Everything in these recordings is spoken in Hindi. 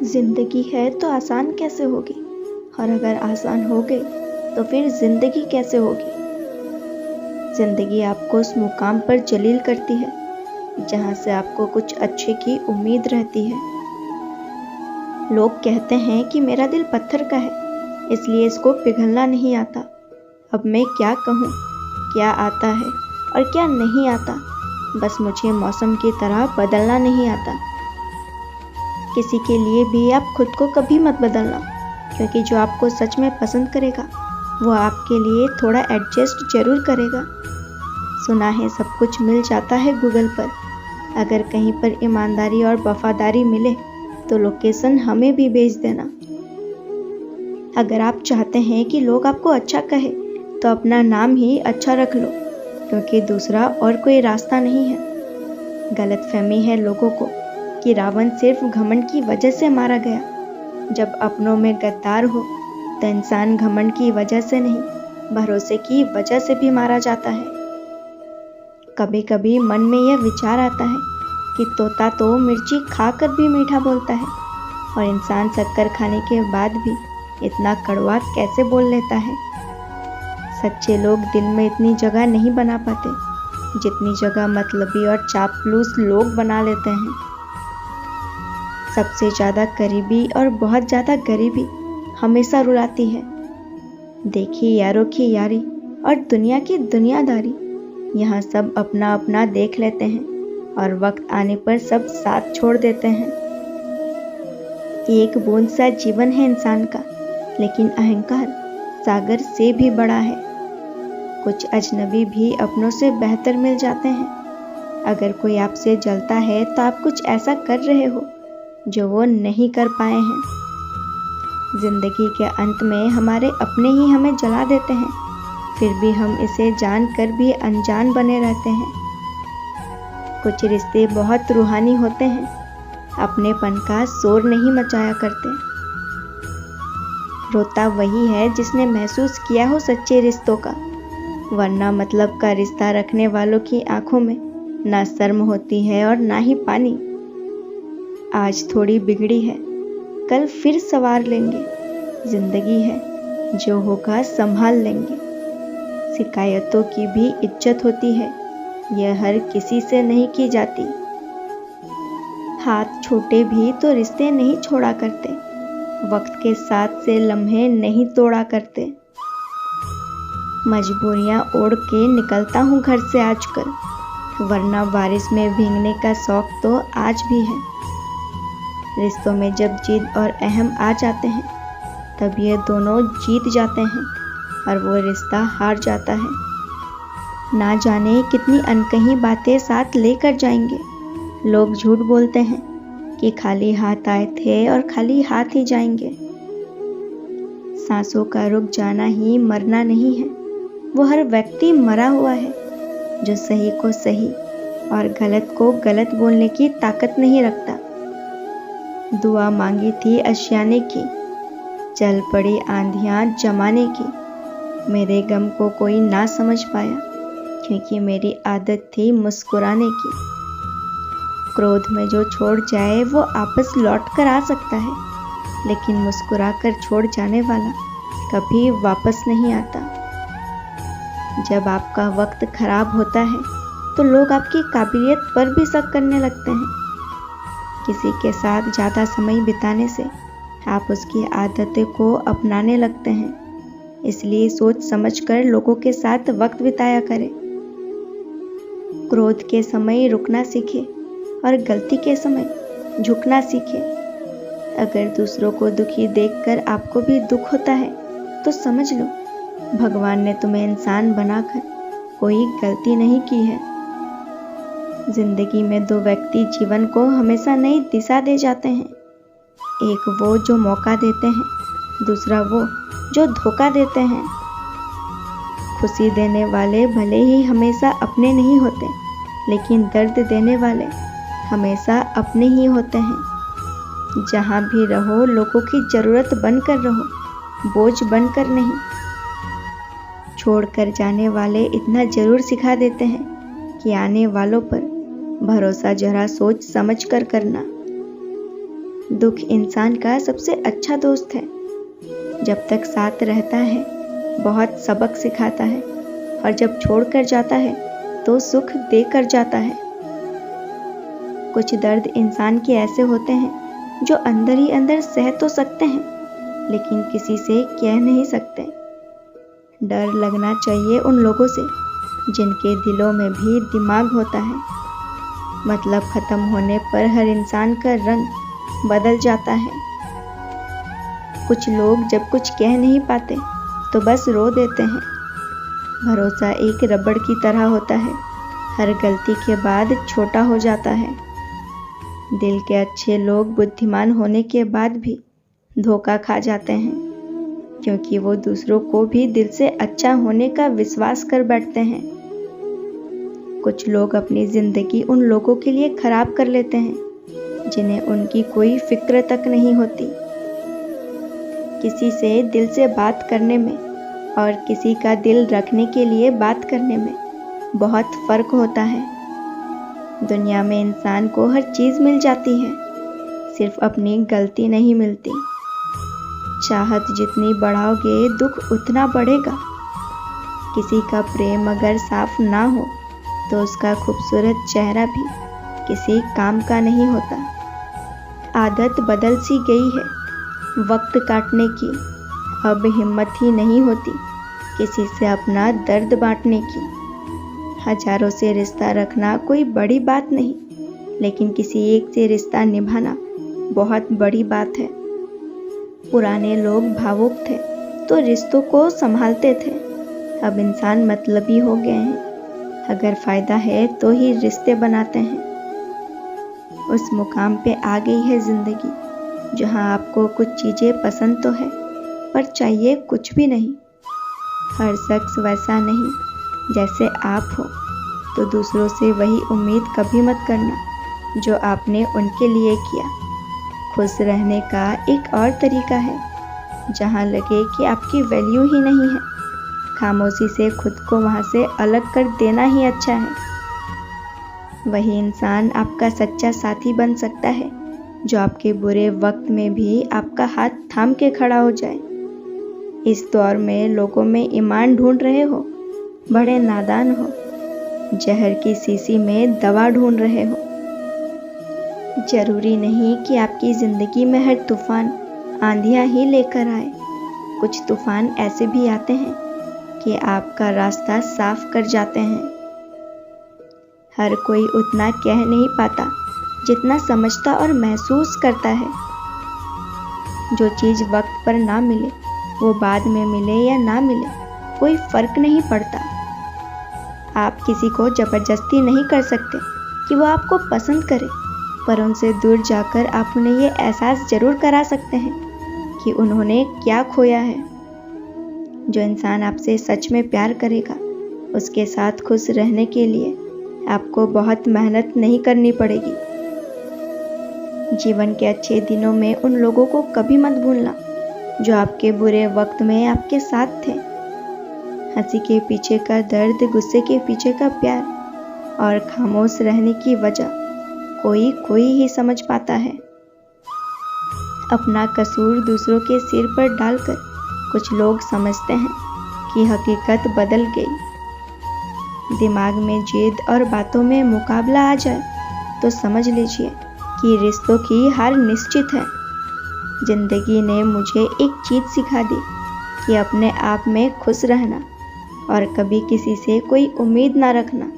जिंदगी है तो आसान कैसे होगी, और अगर आसान हो गई तो फिर जिंदगी कैसे होगी। जिंदगी आपको उस मुकाम पर जलील करती है जहां से आपको कुछ अच्छे की उम्मीद रहती है। लोग कहते हैं कि मेरा दिल पत्थर का है, इसलिए इसको पिघलना नहीं आता। अब मैं क्या कहूँ, क्या आता है और क्या नहीं आता, बस मुझे मौसम की तरह बदलना नहीं आता। किसी के लिए भी आप खुद को कभी मत बदलना, क्योंकि जो आपको सच में पसंद करेगा वो आपके लिए थोड़ा एडजस्ट जरूर करेगा। सुना है सब कुछ मिल जाता है गूगल पर, अगर कहीं पर ईमानदारी और वफादारी मिले तो लोकेशन हमें भी भेज देना। अगर आप चाहते हैं कि लोग आपको अच्छा कहे तो अपना नाम ही अच्छा रख लो, क्योंकि दूसरा और कोई रास्ता नहीं है। गलतफहमी है लोगों को कि रावण सिर्फ घमंड की वजह से मारा गया। जब अपनों में गद्दार हो तो इंसान घमंड की वजह से नहीं, भरोसे की वजह से भी मारा जाता है। कभी कभी मन में यह विचार आता है कि तोता तो मिर्ची खाकर भी मीठा बोलता है, और इंसान शक्कर खाने के बाद भी इतना कड़वा कैसे बोल लेता है। सच्चे लोग दिल में इतनी जगह नहीं बना पाते जितनी जगह मतलबी और चापलूस लोग बना लेते हैं। सबसे ज़्यादा करीबी और बहुत ज़्यादा गरीबी हमेशा रुलाती है। देखी यारों की यारी और दुनिया की दुनियादारी, यहाँ सब अपना अपना देख लेते हैं और वक्त आने पर सब साथ छोड़ देते हैं। एक बूंद सा जीवन है इंसान का, लेकिन अहंकार सागर से भी बड़ा है। कुछ अजनबी भी अपनों से बेहतर मिल जाते हैं। अगर कोई आपसे जलता है तो आप कुछ ऐसा कर रहे हो जो वो नहीं कर पाए हैं। जिंदगी के अंत में हमारे अपने ही हमें जला देते हैं, फिर भी हम इसे जानकर भी अनजान बने रहते हैं। कुछ रिश्ते बहुत रूहानी होते हैं, अपनेपन का शोर नहीं मचाया करते। रोता वही है जिसने महसूस किया हो सच्चे रिश्तों का, वरना मतलब का रिश्ता रखने वालों की आंखों में ना शर्म होती है और ना ही पानी। आज थोड़ी बिगड़ी है, कल फिर संवार लेंगे। जिंदगी है, जो होगा संभाल लेंगे। शिकायतों की भी इज्जत होती है, यह हर किसी से नहीं की जाती। हाथ छोटे भी तो रिश्ते नहीं छोड़ा करते, वक्त के साथ से लम्हे नहीं तोड़ा करते। मजबूरियां ओढ़ के निकलता हूँ घर से आजकल, वरना बारिश में भीगने का शौक तो आज भी है। रिश्तों में जब जिद और अहम आ जाते हैं तब ये दोनों जीत जाते हैं और वो रिश्ता हार जाता है। ना जाने कितनी अनकही बातें साथ लेकर जाएंगे। लोग झूठ बोलते हैं कि खाली हाथ आए थे और खाली हाथ ही जाएंगे। सांसों का रुक जाना ही मरना नहीं है, वो हर व्यक्ति मरा हुआ है जो सही को सही और गलत को गलत बोलने की ताकत नहीं रखता। दुआ मांगी थी अशियाने की, चल पड़ी आंधियां जमाने की। मेरे गम को कोई ना समझ पाया, क्योंकि मेरी आदत थी मुस्कुराने की। क्रोध में जो छोड़ जाए वो आपस लौट कर आ सकता है, लेकिन मुस्कुरा कर छोड़ जाने वाला कभी वापस नहीं आता। जब आपका वक्त खराब होता है तो लोग आपकी काबिलियत पर भी शक करने लगते हैं। किसी के साथ ज़्यादा समय बिताने से आप उसकी आदतों को अपनाने लगते हैं, इसलिए सोच समझकर लोगों के साथ वक्त बिताया करें। क्रोध के समय रुकना सीखें और गलती के समय झुकना सीखें। अगर दूसरों को दुखी देखकर आपको भी दुख होता है तो समझ लो भगवान ने तुम्हें इंसान बनाकर कोई गलती नहीं की है। जिंदगी में दो व्यक्ति जीवन को हमेशा नई दिशा दे जाते हैं, एक वो जो मौका देते हैं, दूसरा वो जो धोखा देते हैं। खुशी देने वाले भले ही हमेशा अपने नहीं होते, लेकिन दर्द देने वाले हमेशा अपने ही होते हैं। जहाँ भी रहो लोगों की ज़रूरत बनकर रहो, बोझ बनकर नहीं। छोड़कर जाने वाले इतना जरूर सिखा देते हैं कि आने वालों पर भरोसा जरा सोच समझ कर करना। दुख इंसान का सबसे अच्छा दोस्त है। जब तक साथ रहता है बहुत सबक सिखाता है, और जब छोड़कर जाता है तो सुख देकर जाता है। कुछ दर्द इंसान के ऐसे होते हैं जो अंदर ही अंदर सह तो सकते हैं, लेकिन किसी से कह नहीं सकते। डर लगना चाहिए उन लोगों से जिनके दिलों में भी दिमाग होता है। मतलब खत्म होने पर हर इंसान का रंग बदल जाता है। कुछ लोग जब कुछ कह नहीं पाते तो बस रो देते हैं। भरोसा एक रबड़ की तरह होता है, हर गलती के बाद छोटा हो जाता है। दिल के अच्छे लोग बुद्धिमान होने के बाद भी धोखा खा जाते हैं, क्योंकि वो दूसरों को भी दिल से अच्छा होने का विश्वास कर बैठते हैं। कुछ लोग अपनी जिंदगी उन लोगों के लिए खराब कर लेते हैं जिन्हें उनकी कोई फिक्र तक नहीं होती। किसी से दिल से बात करने में और किसी का दिल रखने के लिए बात करने में बहुत फर्क होता है। दुनिया में इंसान को हर चीज़ मिल जाती है, सिर्फ अपनी गलती नहीं मिलती। चाहत जितनी बढ़ाओगे दुख उतना बढ़ेगा। किसी का प्रेम अगर साफ ना हो तो उसका खूबसूरत चेहरा भी किसी काम का नहीं होता। आदत बदल सी गई है वक्त काटने की, अब हिम्मत ही नहीं होती किसी से अपना दर्द बांटने की। हजारों से रिश्ता रखना कोई बड़ी बात नहीं, लेकिन किसी एक से रिश्ता निभाना बहुत बड़ी बात है। पुराने लोग भावुक थे तो रिश्तों को संभालते थे, अब इंसान मतलबी हो गए हैं। अगर फ़ायदा है तो ही रिश्ते बनाते हैं। उस मुकाम पे आ गई है ज़िंदगी जहाँ आपको कुछ चीज़ें पसंद तो है पर चाहिए कुछ भी नहीं। हर शख्स वैसा नहीं जैसे आप हो, तो दूसरों से वही उम्मीद कभी मत करना जो आपने उनके लिए किया। खुश रहने का एक और तरीका है, जहाँ लगे कि आपकी वैल्यू ही नहीं है, खामोशी से खुद को वहाँ से अलग कर देना ही अच्छा है। वही इंसान आपका सच्चा साथी बन सकता है जो आपके बुरे वक्त में भी आपका हाथ थाम के खड़ा हो जाए। इस दौर में लोगों में ईमान ढूंढ रहे हो, बड़े नादान हो, जहर की शीशी में दवा ढूंढ रहे हो। जरूरी नहीं कि आपकी ज़िंदगी में हर तूफान आंधियाँ ही लेकर आए। कुछ तूफान ऐसे भी आते हैं कि आपका रास्ता साफ कर जाते हैं। हर कोई उतना कह नहीं पाता जितना समझता और महसूस करता है। जो चीज़ वक्त पर ना मिले वो बाद में मिले या ना मिले कोई फर्क नहीं पड़ता। आप किसी को ज़बरदस्ती नहीं कर सकते कि वो आपको पसंद करे, पर उनसे दूर जाकर आप उन्हें ये एहसास ज़रूर करा सकते हैं कि उन्होंने क्या खोया है। जो इंसान आपसे सच में प्यार करेगा उसके साथ खुश रहने के लिए आपको बहुत मेहनत नहीं करनी पड़ेगी। जीवन के अच्छे दिनों में उन लोगों को कभी मत भूलना जो आपके बुरे वक्त में आपके साथ थे। हंसी के पीछे का दर्द, गुस्से के पीछे का प्यार और खामोश रहने की वजह कोई ही समझ पाता है। अपना कसूर दूसरों के सिर पर डालकर कुछ लोग समझते हैं कि हकीकत बदल गई। दिमाग में जिद और बातों में मुकाबला आ जाए तो समझ लीजिए कि रिश्तों की हार निश्चित है। जिंदगी ने मुझे एक चीज़ सिखा दी कि अपने आप में खुश रहना और कभी किसी से कोई उम्मीद ना रखना।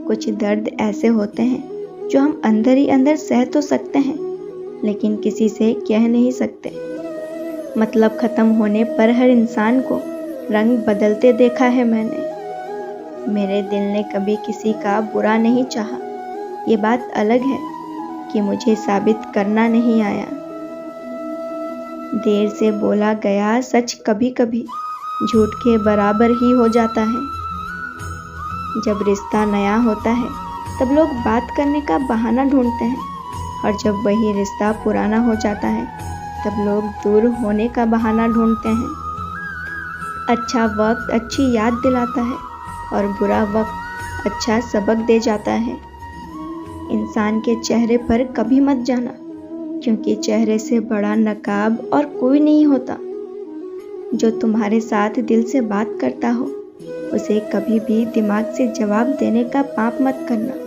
कुछ दर्द ऐसे होते हैं जो हम अंदर ही अंदर सह तो सकते हैं, लेकिन किसी से कह नहीं सकते। मतलब ख़त्म होने पर हर इंसान को रंग बदलते देखा है मैंने। मेरे दिल ने कभी किसी का बुरा नहीं चाहा, ये बात अलग है कि मुझे साबित करना नहीं आया। देर से बोला गया सच कभी कभी झूठ के बराबर ही हो जाता है। जब रिश्ता नया होता है तब लोग बात करने का बहाना ढूंढते हैं, और जब वही रिश्ता पुराना हो जाता है तब लोग दूर होने का बहाना ढूंढते हैं। अच्छा वक्त अच्छी याद दिलाता है और बुरा वक्त अच्छा सबक दे जाता है। इंसान के चेहरे पर कभी मत जाना, क्योंकि चेहरे से बड़ा नकाब और कोई नहीं होता। जो तुम्हारे साथ दिल से बात करता हो, उसे कभी भी दिमाग से जवाब देने का पाप मत करना।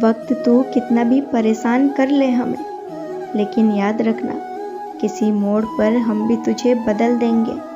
वक्त तो कितना भी परेशान कर ले हमें, लेकिन याद रखना, किसी मोड़ पर हम भी तुझे बदल देंगे।